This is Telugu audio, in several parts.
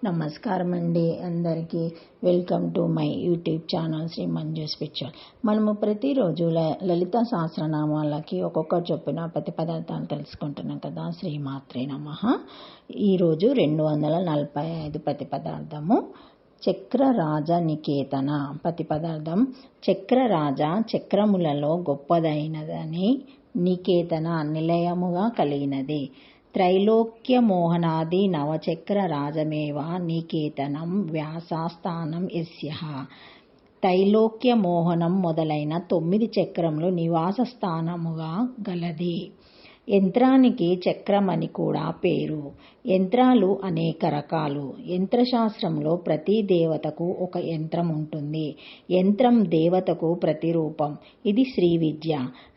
నమస్కారం అండి అందరికీ. Welcome to my YouTube channel Shri Manju spiritual. మనము ప్రతిరోజు లలిత సహస్రనామాలకి ఒక్కొక్క చొప్పున ప్రతి పదార్థాలు తెలుసుకుంటున్నాం కదా. శ్రీమాత్రే నమః. ఈరోజు 245 ప్రతి పదార్థము చక్రరాజ నికేతన. ప్రతి పదార్థం చక్రరాజ చక్రములలో గొప్పదైనదని, నికేతన నిలయముగా కలిగినది. త్రైలోక్య మోహనాది నవచక్ర రాజమేవ నికేతనం వ్యాసస్థానం యస్యః. త్రైలోక్య మోహనం మొదలైన 9 చక్రములు నివాస స్థానముగా గలది. యంత్రానికి చక్రం అని కూడా పేరు. యంత్రాలు అనేక రకాలు. యంత్రశాస్త్రంలో ప్రతి దేవతకు ఒక యంత్రం ఉంటుంది. యంత్రం దేవతకు ప్రతిరూపం. ఇది శ్రీ విద్య.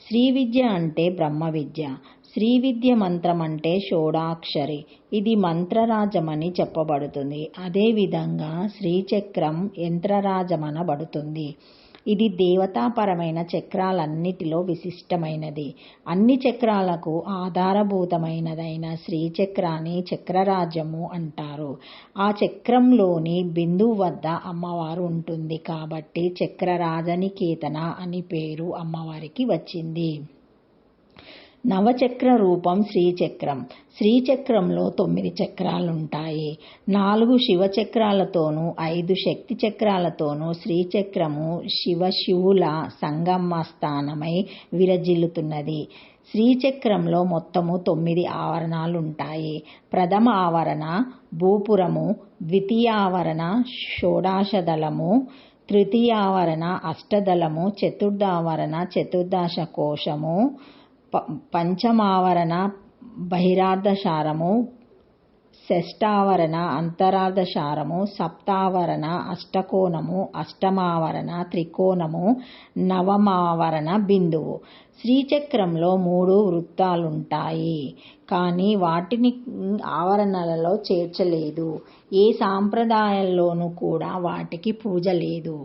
శ్రీ విద్య అంటే బ్రహ్మ విద్య. శ్రీ విద్య మంత్రం అంటే షోడాక్షరి. ఇది మంత్రరాజమని చెప్పబడుతుంది. అదేవిధంగా శ్రీచక్రం యంత్రరాజమనబడుతుంది. ఇది దేవతాపరమైన చక్రాలన్నిటిలో విశిష్టమైనది. అన్ని చక్రాలకు ఆధారభూతమైనదైన శ్రీచక్రాన్ని చక్రరాజ్యము అంటారు. ఆ చక్రంలోని బిందువు వద్ద అమ్మవారు ఉంటుంది కాబట్టి చక్రరాజనికేతన అని పేరు అమ్మవారికి వచ్చింది. నవచక్ర రూపం శ్రీచక్రం. శ్రీచక్రంలో 9 చక్రాలుంటాయి. 4 శివచక్రాలతోనూ 5 శక్తి చక్రాలతోనూ శ్రీచక్రము శివుల సంగమ స్థానమై విరజిల్లుతున్నది. శ్రీచక్రంలో మొత్తము 9 ఆవరణాలుంటాయి. ప్రథమ ఆవరణ భూపురము, ద్వితీయావరణ షోడాశదళము, తృతీయావరణ అష్టదళము, చతుర్థావరణ చతుర్దశ కోశము, పంచమావరణ బహిరార్ధశారము, షష్ఠావరణ అంతరార్ధశారము, సప్తావరణ అష్టకోణము, అష్టమావరణ త్రికోణము, నవమావరణ బిందువు. శ్రీచక్రంలో 3 వృత్తాలుంటాయి కానీ వాటిని ఆవరణలలో చేర్చలేదు. ఏ సాంప్రదాయాల్లోనూ కూడా వాటికి పూజ లేదు.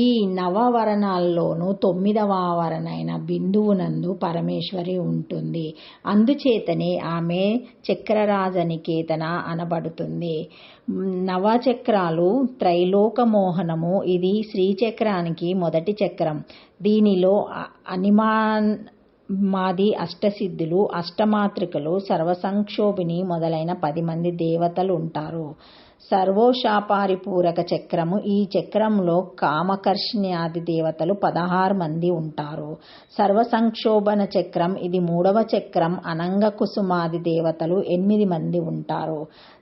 ఈ నవవరణాల్లోనూ 9వ ఆవరణైన బిందువునందు పరమేశ్వరి ఉంటుంది. అందుచేతనే ఆమె చక్రరాజనికేతన అనబడుతుంది. నవచక్రాలు త్రైలోక మోహనము. ఇది శ్రీచక్రానికి మొదటి చక్రం. దీనిలో అనిమాది అష్టసిద్ధులు, అష్టమాతృకలు, సర్వసంక్షోభిణి మొదలైన 10 మంది దేవతలు ఉంటారు. సర్వోషాపారిపూరక చక్రము. ఈ చక్రంలో కామకర్షణ్యాది దేవతలు 16 మంది ఉంటారు. సర్వసంక్షోభన చక్రం. ఇది 3వ చక్రం. అనంగ కుసుమాది దేవతలు 8 మంది ఉంటారు.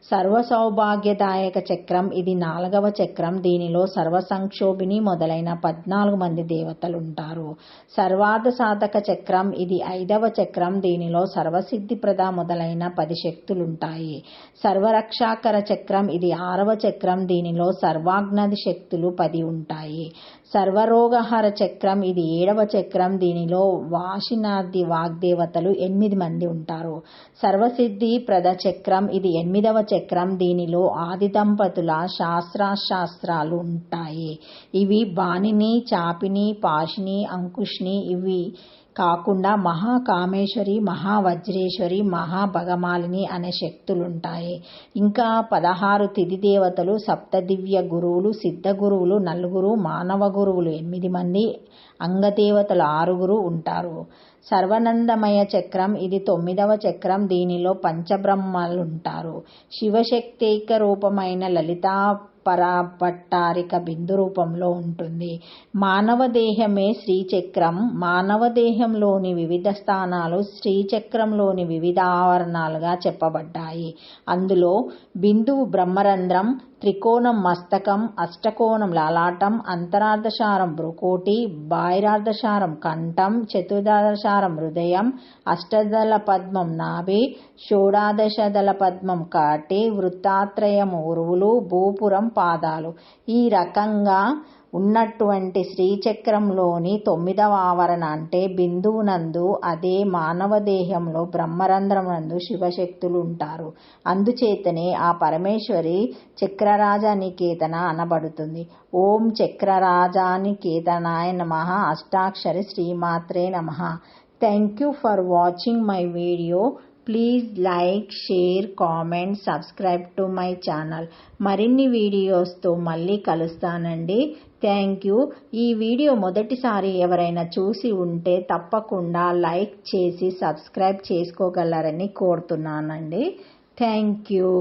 సర్వసౌభాగ్యదాయక చక్రం. ఇది 4వ చక్రం. దీనిలో సర్వసంక్షోభిణి మొదలైన 14 మంది దేవతలుంటారు. సర్వార్థ సాధక చక్రం. ఇది 5వ చక్రం. దీనిలో సర్వసిద్ధిప్రద మొదలైన 10 శక్తులుంటాయి. సర్వరక్షాకర చక్రం. ఇది 6వ చక్రం. దీనిలో సర్వాజ్ఞాది శక్తులు 10 ఉంటాయి. సర్వరోగహర చక్రం. ఇది 7వ చక్రం. దీనిలో వాసినాది వాగ్దేవతలు 8 మంది ఉంటారు. సర్వసిద్ధి ప్రద చక్రం. ఇది 8వ చక్రం. దీనిలో ఆది దంపతుల శాస్త్రాలు ఉంటాయి. ఇవి బాణిని, చాపిని, పాశిని, అంకుష్ని. ఇవి కాకుండా మహాకామేశ్వరి, మహావజ్రేశ్వరి, మహాభగమాలిని అనే శక్తులుంటాయి. ఇంకా 16 తిథి దేవతలు, 7 దివ్య గురువులు, సిద్ధ గురువులు 4, మానవ గురువులు 8 మంది, అంగదేవతలు 6 ఉంటారు. సర్వనందమయ చక్రం. ఇది 9వ చక్రం. దీనిలో పంచబ్రహ్మలుంటారు. శివశక్తైక రూపమైన లలితా పరాభట్టారిక బిందు రూపంలో ఉంటుంది. మానవ దేహమే శ్రీచక్రం. మానవ దేహంలోని వివిధ స్థానాలు శ్రీచక్రంలోని వివిధ ఆవరణాలుగా చెప్పబడ్డాయి. అందులో బిందువు బ్రహ్మరంధ్రం, త్రికోణం మస్తకం, అష్టకోణం లలాటం, అంతరార్ధశారం భ్రుకోటి, బాహిరార్ధశారం కంఠం, చతుర్దశారం హృదయం, అష్టదళ పద్మం నాభి, షోడాదశదళ పద్మం కాటి, వృత్తాత్రయము ఉరువులు, భూపురం పాదాలు. ఈ రకంగా ఉన్నటువంటి శ్రీచక్రంలోని 9వ ఆవరణ అంటే బిందువునందు, అదే మానవ దేహంలో బ్రహ్మరంధ్రమునందు శివశక్తులు ఉంటారు. అందుచేతనే ఆ పరమేశ్వరి చక్రరాజనికేతన అనబడుతుంది. ఓం చక్రరాజనికేతనాయ నమః. అష్టాక్షరి శ్రీమాత్రే నమః. Thank you for watching my video. Please like, share, comment, subscribe to my channel. మరిన్ని వీడియోస్తో మళ్ళీ కలుస్తానండి. Thank you. ఈ వీడియో మొదటిసారి ఎవరైనా చూసి ఉంటే తప్పకుండా లైక్ చేసి సబ్స్క్రైబ్ చేసుకోగలరని కోరుతున్నానండి. Thank you.